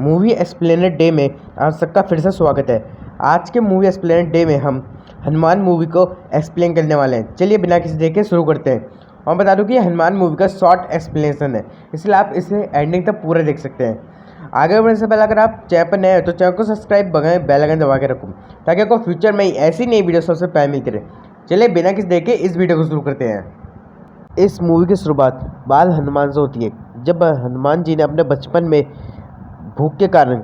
Movie explainer day में आप सबका फिर से स्वागत है। आज के मूवी एक्सप्लेनर डे में हम हनुमान मूवी को एक्सप्लेन करने वाले हैं। चलिए बिना किसी देखे शुरू करते हैं। और बता दूं कि ये हनुमान मूवी का शॉर्ट एक्सप्लेनेशन है, इसलिए आप इसे एंडिंग तक पूरा देख सकते हैं। आगे बढ़ने से पहले अगर आप चैनल पर नए हैं तो चैनल को सब्सक्राइब बगैर बेल आइकन दबा के रखूँ ताकि आपको फ्यूचर में ऐसी नई वीडियो सबसे पहले मिलती रहे। चलिए बिना किसी देखे इस वीडियो को शुरू करते हैं। इस मूवी की शुरुआत बाल हनुमान से होती है। जब हनुमान जी ने अपने बचपन में भूख के कारण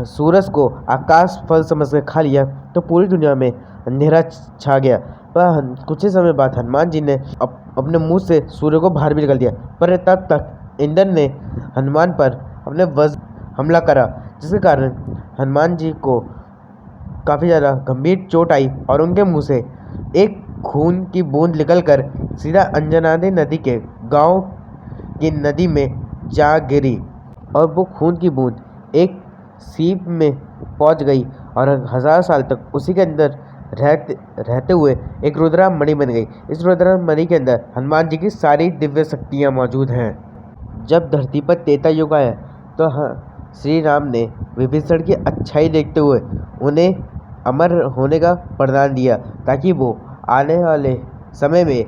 सूरज को आकाश फल समझ कर खा लिया तो पूरी दुनिया में अंधेरा छा गया। पर कुछ ही समय बाद हनुमान जी ने अपने मुंह से सूर्य को बाहर भी निकल दिया, पर तब तक इंद्र ने हनुमान पर अपने वज्र हमला करा, जिसके कारण हनुमान जी को काफ़ी ज़्यादा गंभीर चोट आई और उनके मुंह से एक खून की बूंद निकलकर सीधा अंजनादि नदी के गांव की नदी में जा गिरी और वो खून की बूंद एक सीप में पहुंच गई और 1000 साल तक उसी के अंदर रहते हुए एक रुद्रा मणि बन गई। इस रुद्रा मणि के अंदर हनुमान जी की सारी दिव्य शक्तियाँ मौजूद हैं। जब धरती पर त्रेता युग आया तो श्री राम ने विभीषण की अच्छाई देखते हुए उन्हें अमर होने का वरदान दिया ताकि वो आने वाले समय में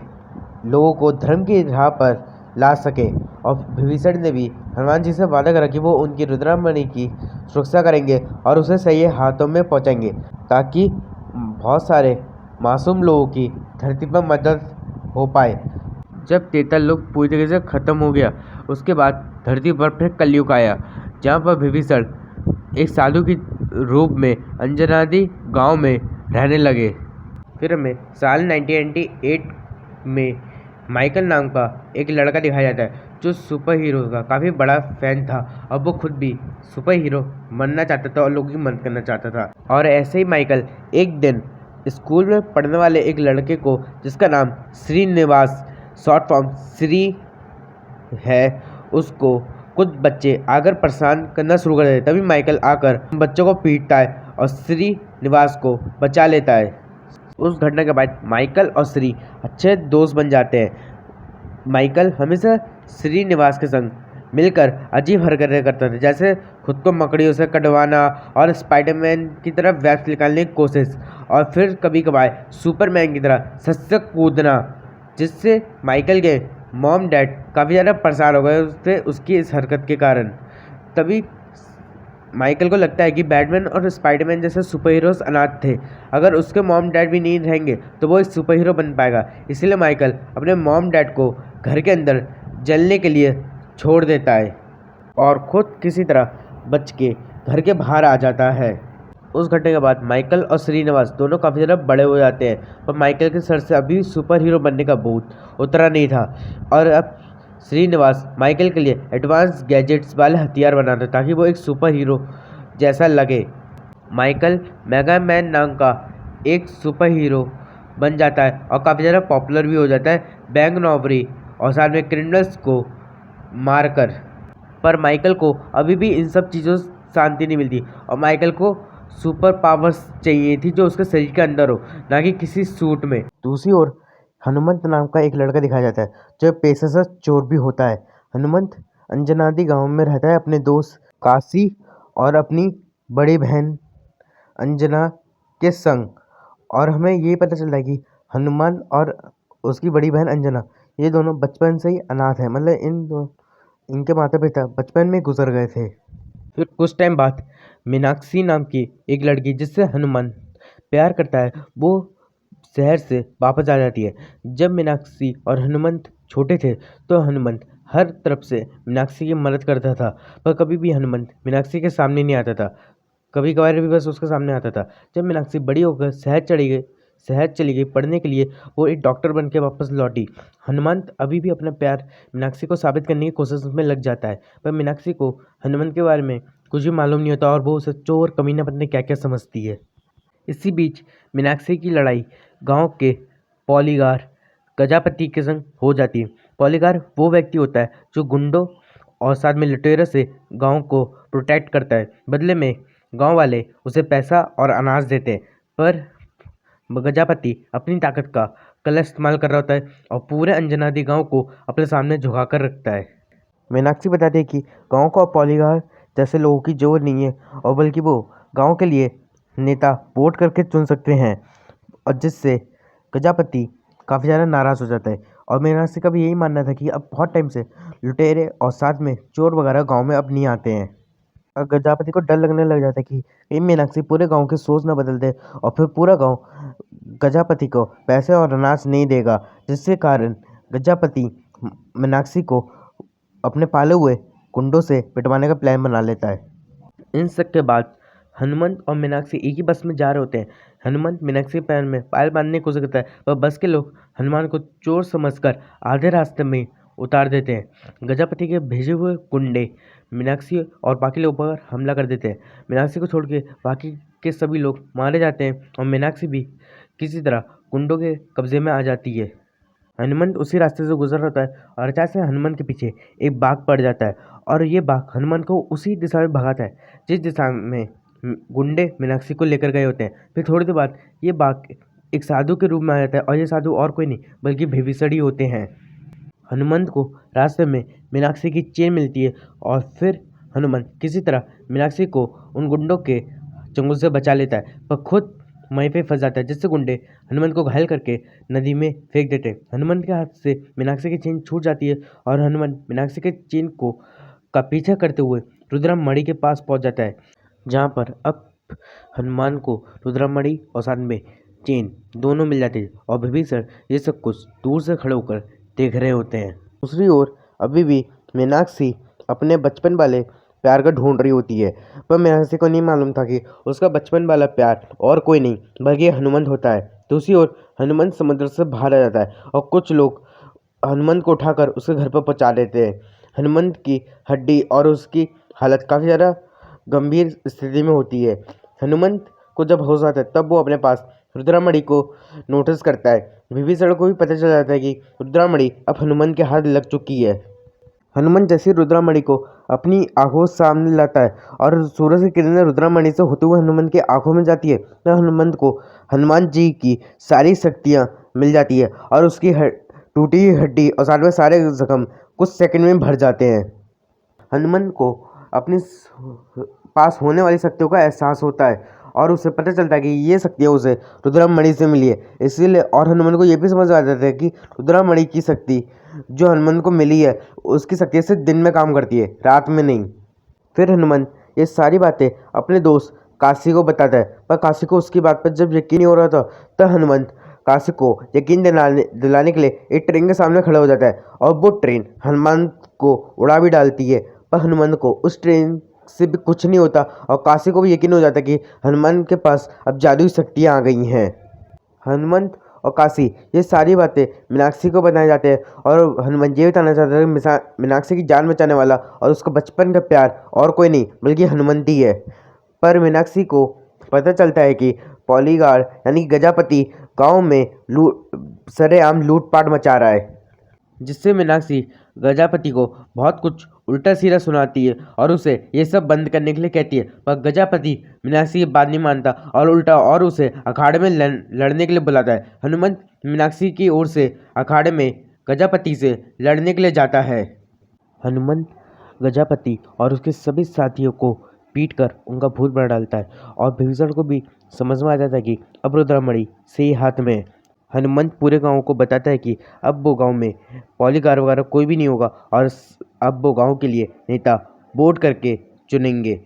लोगों को धर्म की राह पर ला सके। और विभीषण ने भी हनुमान जी से वादा करा कि वो उनकी रुद्रमणि की सुरक्षा करेंगे और उसे सही हाथों में पहुंचाएंगे ताकि बहुत सारे मासूम लोगों की धरती पर मदद हो पाए। जब त्रेता युग पूरी तरीके से ख़त्म हो गया उसके बाद धरती पर फिर कलयुग आया, जहाँ पर विभीषण एक साधु की रूप में अंजनादि गांव में रहने लगे। फिर हमें साल 1998 में माइकल नाम का एक लड़का दिखाया जाता है जो सुपर हीरो का काफ़ी बड़ा फैन था और वो खुद भी सुपर हीरो बनना चाहता था और लोगों की मदद करना चाहता था। और ऐसे ही माइकल एक दिन स्कूल में पढ़ने वाले एक लड़के को, जिसका नाम श्रीनिवास शॉर्ट फॉर्म श्री है, उसको कुछ बच्चे आकर परेशान करना शुरू कर देते। तभी माइकल आकर बच्चों को पीटता है और श्रीनिवास को बचा लेता है। उस घटना के बाद माइकल और श्री अच्छे दोस्त बन जाते हैं। माइकल हमेशा श्रीनिवास के संग मिलकर अजीब हरकतें करता था, जैसे खुद को मकड़ियों से कटवाना और स्पाइडरमैन की तरह वेब निकालने की कोशिश, और फिर कभी कभार सुपरमैन की तरह सच से कूदना, जिससे माइकल के मॉम डैड काफ़ी ज़्यादा परेशान हो गए उससे उसकी इस हरकत के कारण। तभी माइकल को लगता है कि बैटमैन और स्पाइडरमैन जैसे सुपर हीरोज़ अनाथ थे, अगर उसके मॉम डैड भी नहीं रहेंगे तो वो एक सुपर हीरो बन पाएगा। इसलिए माइकल अपने मॉम डैड को घर के अंदर जलने के लिए छोड़ देता है और खुद किसी तरह बच के घर के बाहर आ जाता है। उस घटने के बाद माइकल और श्रीनिवास दोनों काफ़ी ज़्यादा बड़े हो जाते हैं, पर माइकल के सर से अभी सुपर हीरो बनने का भूत उतरा नहीं था और अब श्रीनिवास माइकल के लिए एडवांस गैजेट्स वाले हथियार बनाता है ताकि वो एक सुपर हीरो जैसा लगे। माइकल मेगा मैन नाम का एक सुपर हीरो बन जाता है और काफ़ी ज़्यादा पॉपुलर भी हो जाता है बैंक रॉबरी और साथ में क्रिमिनल्स को मारकर। पर माइकल को अभी भी इन सब चीज़ों से शांति नहीं मिलती और माइकल को सुपर पावर्स चाहिए थी जो उसके शरीर के अंदर हो, ना कि किसी सूट में। दूसरी ओर हनुमंत नाम का एक लड़का दिखाया जाता है जो पेशे से चोर भी होता है। हनुमंत अंजनादि गांव में रहता है अपने दोस्त काशी और अपनी बड़ी बहन अंजना के संग, और हमें ये पता चलता है कि हनुमान और उसकी बड़ी बहन अंजना ये दोनों बचपन से ही अनाथ हैं, मतलब इनके माता पिता बचपन में गुजर गए थे। फिर कुछ टाइम बाद मीनाक्षी नाम की एक लड़की जिससे हनुमान प्यार करता है वो शहर से वापस आ जाती है। जब मीनाक्षी और हनुमंत छोटे थे तो हनुमंत हर तरफ से मीनाक्षी की मदद करता था, पर कभी भी हनुमंत मीनाक्षी के सामने नहीं आता था, कभी कभार भी बस उसके सामने आता था। जब मीनाक्षी बड़ी होकर शहर चली गई पढ़ने के लिए, वो एक डॉक्टर बन के वापस लौटी। हनुमंत अभी भी अपना प्यार मीनाक्षी को साबित करने की कोशिश में लग जाता है, पर मीनाक्षी को हनुमंत के बारे में कुछ भी मालूम नहीं होता और वो उसे चोर कमीना पता नहीं क्या क्या समझती है। इसी बीच मीनाक्षी की लड़ाई गांव के पॉलीगार गजापति के संग हो जाती है। पॉलीगार वो व्यक्ति होता है जो गुंडों और साथ में लुटेरों से गांव को प्रोटेक्ट करता है। बदले में गांव वाले उसे पैसा और अनाज देते हैं, पर गजापति अपनी ताकत का गलत इस्तेमाल कर रहा होता है और पूरे अंजनादि गांव को अपने सामने झुका कर रखता है। मीनाक्षी बताती है कि गांव को पॉलीगार जैसे लोगों की ज़रूरत नहीं है, और बल्कि वो गाँव के लिए नेता वोट करके चुन सकते हैं, और जिससे प्रजापति काफ़ी ज़्यादा नाराज़ हो जाता है। और मीनाक्षी का भी यही मानना था कि अब बहुत टाइम से लुटेरे और साथ में चोर वगैरह गांव में अब नहीं आते हैं। और प्रजापति को डर लगने लग जाता है कि कहीं मीनाक्षी पूरे गांव की सोच ना बदल दे, और फिर पूरा गांव प्रजापति को पैसे और अनाज नहीं देगा, जिसके कारण प्रजापति मीनाक्षी को अपने पाले हुए गुंडों से पिटवाने का प्लान बना लेता है। इन सब के बाद हनुमंत और मीनाक्षी एक ही बस में जा रहे होते हैं। हनुमंत मीनाक्षी के पैर में पायल बांधने की कोशिश करता है, पर बस के लोग हनुमान को चोर समझकर आधे रास्ते में उतार देते हैं। प्रजापति के भेजे हुए गुंडे मीनाक्षी और बाकी लोगों पर हमला कर देते हैं। मीनाक्षी को छोड़ के बाकी के सभी लोग मारे जाते हैं, और मीनाक्षी भी किसी तरह गुंडों के कब्जे में आ जाती है। हनुमंत उसी रास्ते से गुजर रहा है, और अचानक से हनुमान के पीछे एक बाघ पड़ जाता है, और ये बाघ हनुमान को उसी दिशा में भगाता है जिस दिशा में गुंडे मीनाक्षी को लेकर गए होते हैं। फिर थोड़ी देर बाद ये बाघ एक साधु के रूप में आ जाता है, और ये साधु और कोई नहीं बल्कि विभीषण ही होते हैं। हनुमंत को रास्ते में मीनाक्षी की चेन मिलती है, और फिर हनुमंत किसी तरह मीनाक्षी को उन गुंडों के चंगुल से बचा लेता है, पर खुद वहीं पे फंस जाता है, जिससे गुंडे हनुमंत को घायल करके नदी में फेंक देते हैं। हनुमंत के हाथ से मीनाक्षी की चेन छूट जाती है, और हनुमंत मीनाक्षी के चेन को का पीछा करते हुए रुद्रमणि के पास पहुंच जाता है, जहां पर अब हनुमान को रुद्रमणि और साथ में चेन दोनों मिल जाती है, और विभीषण ये सब कुछ दूर से खड़े होकर देख रहे होते हैं। दूसरी ओर अभी भी मीनाक्षी अपने बचपन वाले प्यार का ढूंढ रही होती है, पर मीनाक्षी को नहीं मालूम था कि उसका बचपन वाला प्यार और कोई नहीं बल्कि हनुमंत होता है। दूसरी ओर हनुमंत समुद्र से बाहर आ जाता है, और कुछ लोग हनुमंत को उठाकर उसके घर पर पहुंचा देते हैं। हनुमंत की हड्डी और उसकी हालत काफ़ी ज़्यादा गंभीर स्थिति में होती है। हनुमंत को जब होश आता है तब वो अपने पास रुद्रमणि को नोटिस करता है। विभीषण को भी पता चल जाता है कि रुद्रमणि अब हनुमंत के हाथ लग चुकी है। हनुमंत जैसे रुद्रमणि को अपनी आंखों सामने लाता है, और सूरज की किरणें रुद्रमणि से होते हुए हनुमंत की आंखों में जाती है, तो हनुमंत को हनुमान जी की सारी शक्तियाँ मिल जाती है, और उसकी टूटी हुई हड्डी और साथ में सारे जख्म कुछ सेकंड में भर जाते हैं। हनुमंत को अपनी पास होने वाली शक्तियों का एहसास होता है, और उसे पता चलता है कि ये शक्तियाँ उसे रुद्रमणि से मिली है। इसीलिए और हनुमान को ये भी समझ आ जाता है कि रुद्रमणि की शक्ति जो हनुमान को मिली है उसकी शक्ति सिर्फ दिन में काम करती है, रात में नहीं। फिर हनुमंत ये सारी बातें अपने दोस्त काशी को बताता है, पर काशी को उसकी बात पर जब यकीन नहीं हो रहा था तब हनुमंत काशी को यकीन दिलाने के लिए एक ट्रेन के सामने खड़ा हो जाता है, और वो ट्रेन हनुमंत को उड़ा भी डालती है, पर हनुमंत को उस ट्रेन से भी कुछ नहीं होता, और काशी को भी यकीन हो जाता है कि हनुमंत के पास अब जादुई शक्तियाँ आ गई हैं। हनुमंत और काशी ये सारी बातें मीनाक्षी को बताए जाते हैं, और हनुमान ये बताना चाहता है कि मीनाक्षी की जान बचाने वाला और उसका बचपन का प्यार और कोई नहीं बल्कि हनुमंत ही है। पर मीनाक्षी को पता चलता है कि पॉलीगार यानी गजापति गांव में सरेआम लूटपाट मचा रहा है, जिससे मीनाक्षी गजापति को बहुत कुछ उल्टा सीधा सुनाती है, और उसे ये सब बंद करने के लिए कहती है, पर गजापति मीनाक्षी की बात नहीं मानता और उल्टा और उसे अखाड़े में लड़ने के लिए बुलाता है। हनुमंत मीनाक्षी की ओर से अखाड़े में गजापति से लड़ने के लिए जाता है। हनुमंत गजापति और उसके सभी साथियों को पीट कर उनका भूत बना डालता है, और विभीषण को भी समझ में आ जाता है कि अब रुद्रमणि सही हाथ में है। हनुमंत पूरे गांव को बताता है कि अब वो गांव में पॉलीगार वगैरह कोई भी नहीं होगा, और अब वो गांव के लिए नेता वोट करके चुनेंगे।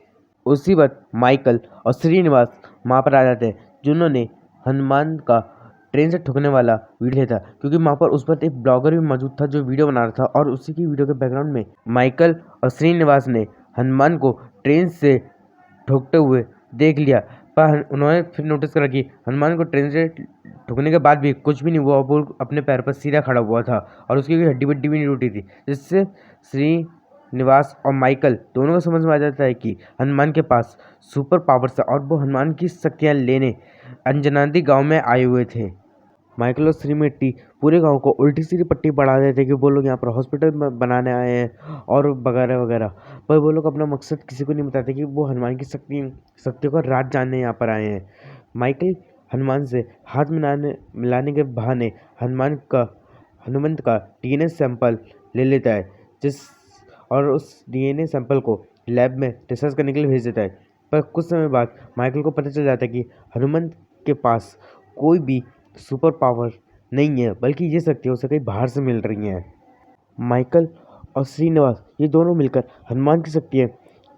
उसी वक्त माइकल और श्रीनिवास वहाँ पर आ जाते हैं, जिन्होंने हनुमान का ट्रेन से ठुकने वाला वीडियो था, क्योंकि वहाँ पर उस वक्त एक ब्लॉगर भी मौजूद था जो वीडियो बना रहा था, और उसी की वीडियो के बैकग्राउंड में माइकल और श्रीनिवास ने हनुमान को ट्रेन से ठोकते हुए देख लिया। पर उन्होंने फिर नोटिस करा कि हनुमान को ट्रेन से ठुकने के बाद भी कुछ भी नहीं हुआ, वो अपने पैर पर सीधा खड़ा हुआ था, और उसकी कोई हड्डी वड्डी भी नहीं टूटी थी, जिससे श्रीनिवास और माइकल दोनों को समझ में आ जाता है कि हनुमान के पास सुपर पावर्स है, और वो हनुमान की शक्तियाँ लेने अंजनादी गांव में आए हुए थे। माइकल और श्रीमती पूरे गांव को उल्टी सीधी पट्टी पढ़ा देते थे कि वो लोग यहाँ पर हॉस्पिटल बनाने आए हैं और वगैरह वगैरह, पर वो लोग अपना मकसद किसी को नहीं बताते कि वो हनुमान की शक्तियों का राज जानने यहाँ पर आए हैं। माइकल हनुमान से हाथ मिलाने के बहाने हनुमंत का डीएनए सैंपल ले लेता है, और उस डीएनए सैंपल को लैब में रिसर्च करने के लिए भेज देता है। पर कुछ समय बाद माइकल को पता चल जाता है कि हनुमंत के पास कोई भी सुपर पावर नहीं है, बल्कि ये शक्तियाँ उसे कहीं बाहर से मिल रही हैं। माइकल और श्रीनिवास ये दोनों मिलकर हनुमान की शक्तियाँ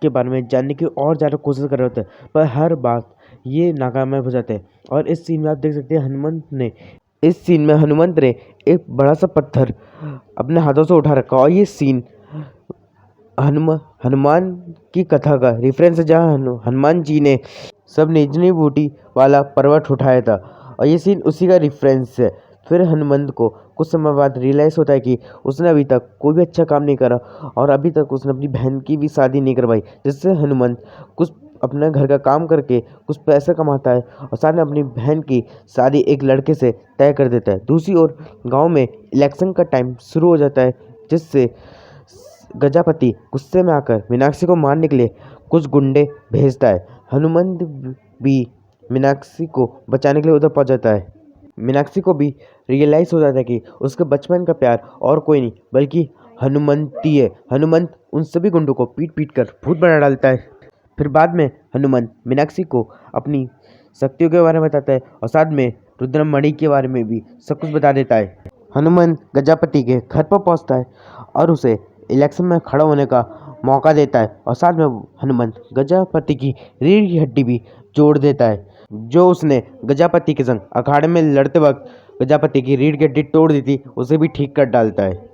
के बारे में जानने की और ज़्यादा कोशिश कर रहे होते हैं, पर हर बात ये नाकामयाब हो जाते हैं। और इस सीन में आप देख सकते हैं हनुमंत ने एक बड़ा सा पत्थर अपने हाथों से उठा रखा, और ये सीन हनुमान की कथा का रेफरेंस है, जहाँ हनुमान जी ने सब निजनी बूटी वाला पर्वत उठाया था, और ये सीन उसी का रेफरेंस है। फिर हनुमंत को कुछ समय बाद रियलाइज़ होता है कि उसने अभी तक कोई भी अच्छा काम नहीं करा, और अभी तक उसने अपनी बहन की भी शादी नहीं करवाई, जिससे हनुमंत कुछ अपने घर का काम करके कुछ पैसे कमाता है और साथ में अपनी बहन की शादी एक लड़के से तय कर देता है। दूसरी ओर गांव में इलेक्शन का टाइम शुरू हो जाता है, जिससे गजापति गुस्से में आकर मीनाक्षी को मारने के लिए कुछ गुंडे भेजता है। हनुमंत भी मीनाक्षी को बचाने के लिए उधर पहुंच जाता है। मीनाक्षी को भी रियलाइज हो जाता है कि उसके बचपन का प्यार और कोई नहीं बल्कि हनुमंती है। हनुमंत उन सभी गुंडों को पीट पीट कर भूत बना डालता है। फिर बाद में हनुमंत मीनाक्षी को अपनी शक्तियों के बारे में बताता है, और साथ में रुद्रमणि के बारे में भी सब कुछ बता देता है। हनुमंत गजापति के घर पर पहुंचता है और उसे इलेक्शन में खड़ा होने का मौका देता है, और साथ में हनुमंत गजापति की रीढ़ की हड्डी भी जोड़ देता है, जो उसने गजापति के संग अखाड़े में लड़ते वक्त गजापति की रीढ़ की हड्डी तोड़ दी थी, उसे भी ठीक कर डालता है।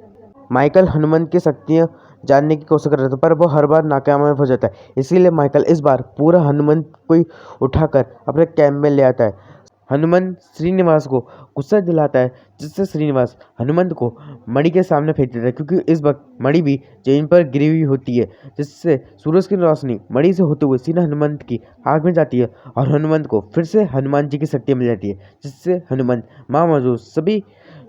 माइकल हनुमंत की शक्तियाँ जानने की कोशिश कर रहा था, पर वो हर बार नाकामयाब हो जाता है। इसीलिए माइकल इस बार पूरा हनुमंत को ही उठाकर अपने कैंप में ले आता है। हनुमंत श्रीनिवास को गुस्सा दिलाता है, जिससे श्रीनिवास हनुमंत को मणि के सामने फेंक देता है, क्योंकि इस वक्त मणि भी जमीन पर गिरी हुई होती है, जिससे सूरज की रोशनी मणि से होते हुए सीधा हनुमंत की आँख में जाती है, और हनुमंत को फिर से हनुमान जी की शक्ति मिल जाती है, जिससे हनुमंत वहाँ मौजूद सभी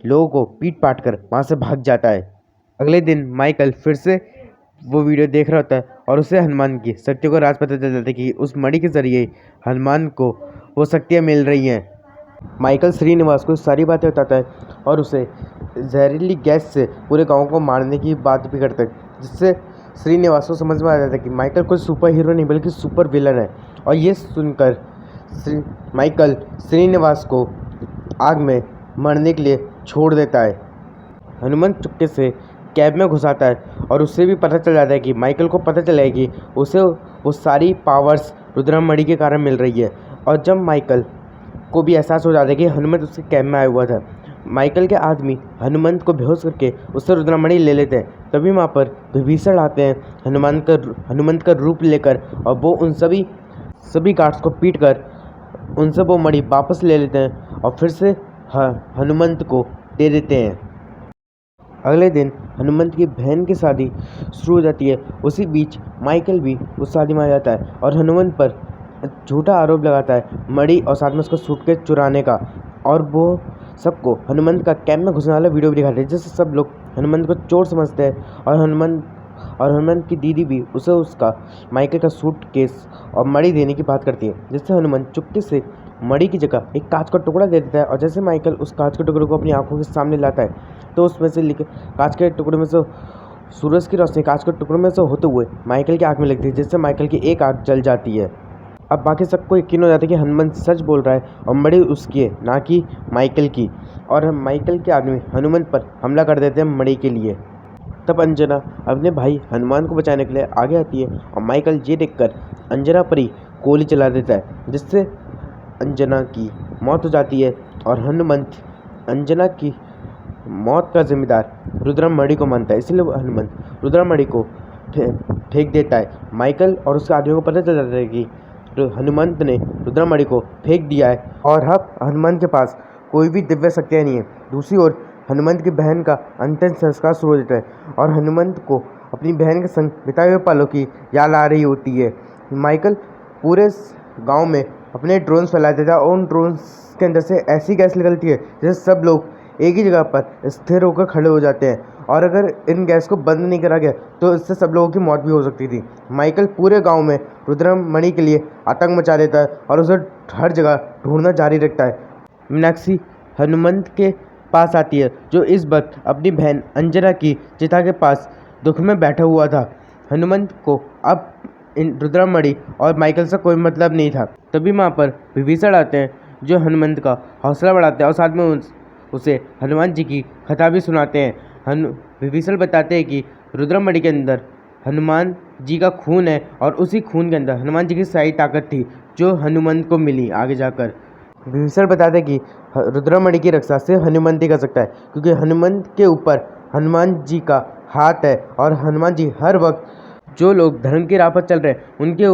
लोगों को पीट पाट कर वहाँ से भाग जाता है। अगले दिन माइकल फिर से वो वीडियो देख रहा होता है, और उसे हनुमान की शक्तियों का राज पता चल जाता है कि उस मणि के जरिए हनुमान को वो शक्तियाँ मिल रही हैं। माइकल श्रीनिवास को सारी बातें बताता है, और उसे जहरीली गैस से पूरे गांव को मारने की बात भी करता है, जिससे श्रीनिवास को समझ में आ जाता है कि माइकल कोई सुपर हीरो नहीं बल्कि सुपर विलन है। और ये सुनकर माइकल श्रीनिवास को आग में मरने के लिए छोड़ देता है। हनुमंत चुपके से कैब में घुस आता है, और उससे भी पता चल जाता है कि माइकल को पता चला है कि उसे वो सारी पावर्स रुद्रमणि के कारण मिल रही है। और जब माइकल को भी एहसास हो जाता है कि हनुमंत उसके कैब में आया हुआ था, माइकल के आदमी हनुमंत को बेहोश करके उससे रुद्रमणि ले लेते हैं। तभी वहाँ पर विभीषण आते हैं हनुमंत का रूप लेकर, और वो उन सभी गार्ड्स को पीट कर उनसे वो मणि वापस ले लेते हैं, और फिर से हनुमंत को दे देते हैं। अगले दिन हनुमंत की बहन की शादी शुरू हो जाती है। उसी बीच माइकल भी उस शादी में आ जाता है, और हनुमंत पर झूठा आरोप लगाता है मणि और साथ में उसका सूटकेस चुराने का, और वो सबको हनुमंत का कैंप में घुसने वाला वीडियो भी दिखाते हैं, जिससे सब लोग हनुमंत को चोर समझते हैं। और हनुमंत की दीदी भी उसे उसका माइकल का सूटकेस और मणि देने की बात करती है, जिससे हनुमंत चुपके से मणि की जगह एक कांच का टुकड़ा दे देता है। और जैसे माइकल उस कांच के टुकड़े को अपनी आंखों के सामने लाता है, तो उसमें से कांच के टुकड़े में से सूरज की रोशनी कांच के टुकड़े में से होते हुए माइकल की आंख में लगती है, जिससे माइकल की एक आंख जल जाती है। अब बाकी सबको यकीन हो जाता है कि हनुमंत सच बोल रहा है, और मणि उसकी है, ना कि माइकल की। और माइकल के आदमी हनुमंत पर हमला कर देते हैं मणि के लिए। तब अंजना अपने भाई हनुमान को बचाने के लिए आगे आती है, और माइकल ये देखकर अंजना पर ही गोली चला देता है, जिससे अंजना की मौत हो जाती है। और हनुमंत अंजना की मौत का जिम्मेदार रुद्रमणि को मानता है, इसलिए हनुमंत रुद्रमणि को फेंक देता है। माइकल और उसके आदमियों को पता चल जाता है कि हनुमंत ने रुद्रमणि को फेंक दिया है, और अब हनुमंत के पास कोई भी दिव्य शक्तियाँ नहीं है। दूसरी ओर हनुमंत की बहन का अंतिम संस्कार शुरू हो जाता है, और हनुमंत को अपनी बहन के संग बिताए हुए पलों की याद आ रही होती है। माइकल पूरे गांव में अपने ड्रोन्स फैला देता है, और उन ड्रोन्स के अंदर से ऐसी गैस निकलती है जिससे सब लोग एक ही जगह पर स्थिर होकर खड़े हो जाते हैं, और अगर इन गैस को बंद नहीं करा गया तो इससे सब लोगों की मौत भी हो सकती थी। माइकल पूरे गांव में रुद्रमणि के लिए आतंक मचा देता है, और उसे हर जगह ढूंढना जारी रखता है। मीनाक्षी हनुमंत के पास आती है, जो इस वक्त अपनी बहन अंजना की चिता के पास दुख में बैठा हुआ था। हनुमंत को अब इन रुद्रमणि और माइकल से कोई मतलब नहीं था। तभी वहाँ पर विभीषण आते हैं जो हनुमंत का हौसला बढ़ाते हैं और साथ में उसे हनुमान जी की कथा भी सुनाते हैं। विभीषण बताते हैं कि रुद्रमणि के अंदर हनुमान जी का खून है और उसी खून के अंदर हनुमान जी की सारी ताकत थी जो हनुमंत को मिली आगे जाकर। विभीषण बताते हैं कि रुद्रमणि की रक्षा सिर्फ हनुमंत ही कर सकता है, क्योंकि हनुमंत के ऊपर हनुमान जी का हाथ है और हनुमान जी हर वक्त जो लोग धर्म की राह पर चल रहे हैं उनके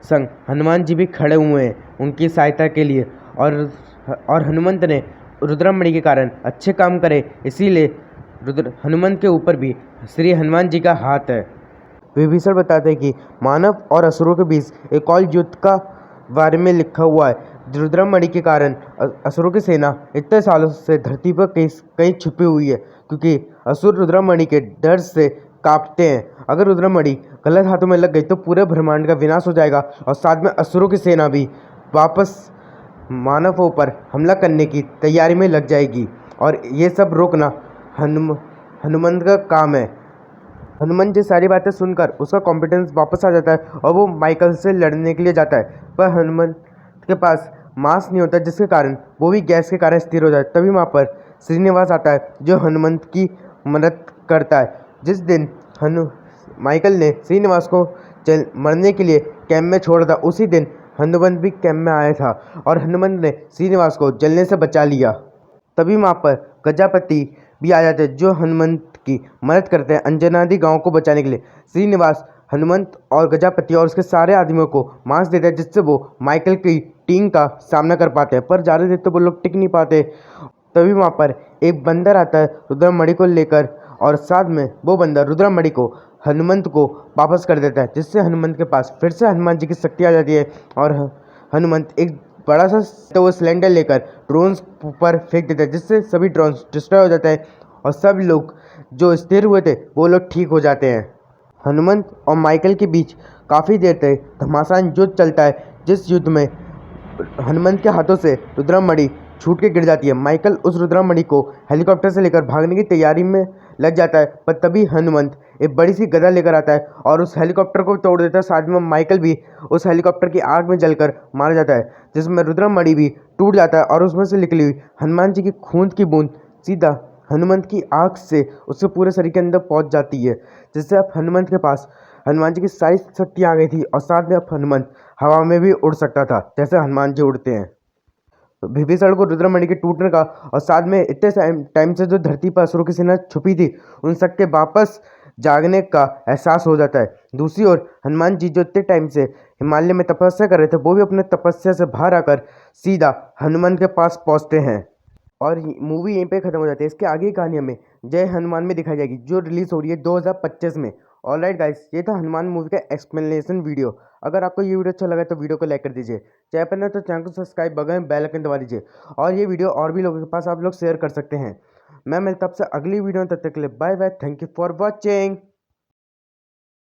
संग हनुमान जी भी खड़े हुए हैं उनकी सहायता के लिए। और हनुमंत ने रुद्रमणि के कारण अच्छे काम करे, इसीलिए हनुमंत के ऊपर भी श्री हनुमान जी का हाथ है। विभीषण बताते हैं कि मानव और असुरों के बीच एक और युद्ध का बारे में लिखा हुआ है। रुद्रमणि के कारण असुरों की सेना इतने सालों से धरती पर कहीं छुपी हुई है, क्योंकि असुर रुद्रमणि के डर से कांपते हैं। अगर रुद्रमणि गलत हाथों में लग गई तो पूरे ब्रह्मांड का विनाश हो जाएगा और साथ में असुरों की सेना भी वापस मानवों पर हमला करने की तैयारी में लग जाएगी। और ये सब रोकना हनुमंत का काम है। हनुमान जी सारी बातें सुनकर उसका कॉन्फिडेंस वापस आ जाता है और वो माइकल से लड़ने के लिए जाता है, पर हनुमंत के पास मास्क नहीं होता, जिसके कारण वो भी गैस के कारण स्थिर हो जाता है। तभी वहाँ पर श्रीनिवास आता है जो हनुमंत की मदद करता है। जिस दिन माइकल ने श्रीनिवास को मरने के लिए कैंप में छोड़ा था, उसी दिन हनुमंत भी कैंप में आया था और हनुमंत ने श्रीनिवास को जलने से बचा लिया। तभी वहाँ पर गजापति भी आ जाते हैं जो हनुमंत की मदद करते हैं अंजनादि गांव को बचाने के लिए। श्रीनिवास हनुमंत और गजापति और उसके सारे आदमियों को मास्क देते हैं, जिससे वो माइकल की टीम का सामना कर पाते हैं, पर ज़्यादा देर तो वो लोग टिक नहीं पाते। तभी वहाँ पर एक बंदर आता है रुद्रमणि को लेकर और साथ में वो बंदर रुद्रमणि को हनुमंत को वापस कर देता है, जिससे हनुमंत के पास फिर से हनुमान जी की शक्ति आ जाती है और हनुमंत एक बड़ा सा वो सिलेंडर लेकर ड्रोन्स पर फेंक देता है, जिससे सभी ड्रोन्स डिस्ट्रॉय हो जाते हैं और सब लोग जो स्थिर हुए थे वो लोग ठीक हो जाते हैं। हनुमंत और माइकल के बीच काफ़ी देर तक घमासान युद्ध चलता है, जिस युद्ध में हनुमंत के हाथों से रुद्रमणि छूट के गिर जाती है। माइकल उस रुद्रमणि को हेलीकॉप्टर से लेकर भागने की तैयारी में लग जाता है, पर तभी हनुमंत एक बड़ी सी गदा लेकर आता है और उस हेलीकॉप्टर को तोड़ देता है। साथ में माइकल भी उस हेलीकॉप्टर की आग में जलकर मारा जाता है, जिसमें रुद्रमणि भी टूट जाता है और उसमें से निकली हुई हनुमान जी की खून की बूंद सीधा हनुमंत की आँख से उसके पूरे शरीर के अंदर पहुंच जाती है, जिससे अब हनुमंत के पास हनुमान जी की सारी शक्तियाँ आ गई थी और साथ में अब हनुमंत हवा में भी उड़ सकता था जैसे हनुमान जी उड़ते हैं। विभीषण को रुद्रमणि के टूटने का और साथ में इतने टाइम से जो धरती पर असुरों की सेना छुपी थी उन सबके वापस जागने का एहसास हो जाता है। दूसरी ओर हनुमान जी जो इतने टाइम से हिमालय में तपस्या कर रहे थे, वो भी अपने तपस्या से बाहर आकर सीधा हनुमान के पास पहुंचते हैं और मूवी यहीं पे ख़त्म हो जाती है। इसके आगे की कहानी हमें जय हनुमान में दिखाई जाएगी, जो रिलीज़ हो रही है 2025 में। ऑलराइट गाइस, ये था हनुमान मूवी का एक्सप्लेनेशन वीडियो। अगर आपको ये वीडियो अच्छा लगा तो वीडियो को लाइक कर दीजिए, चैनल पर न तो चैनल को सब्सक्राइब, बगल में बेल आइकन दबा दीजिए और ये वीडियो और भी लोगों के पास आप लोग शेयर कर सकते हैं। मैं मिलता आपसे अगली वीडियो में, तब तक के लिए bye bye, thank you for watching.